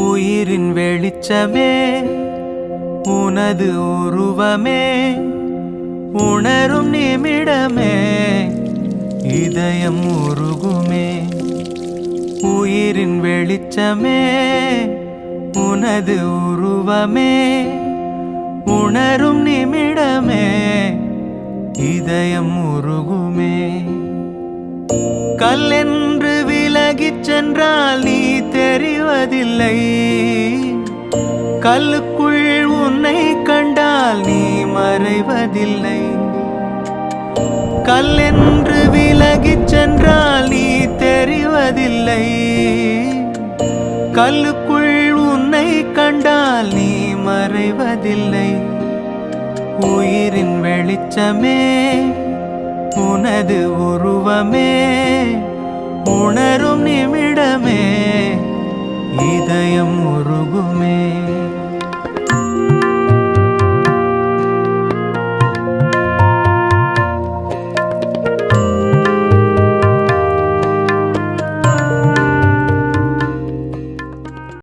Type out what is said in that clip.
உயிரின் வெளிச்சமே உனது உருவமே உணரும் நிமிடமே இதயம் உருகுமே. உயிரின் வெளிச்சமே உனது உருவமே உணரும் நிமிடமே இதயம் உருகுமே. கல்லென்று விலகிச் சென்றால் நீ தெரிவதில்லை, கல்லுக்குள் உன்னை கண்டால் நீ மறைவதில்லை. கல்லென்று விலகிச் சென்றால் நீ தெரிவதில்லை, கல்லுக்குள் உன்னை கண்டால் நீ மறைவதில்லை. உயிரின் வெளிச்சமே உனது உருவமே உணரும் நிமிடமே இதயம் உருகுமே.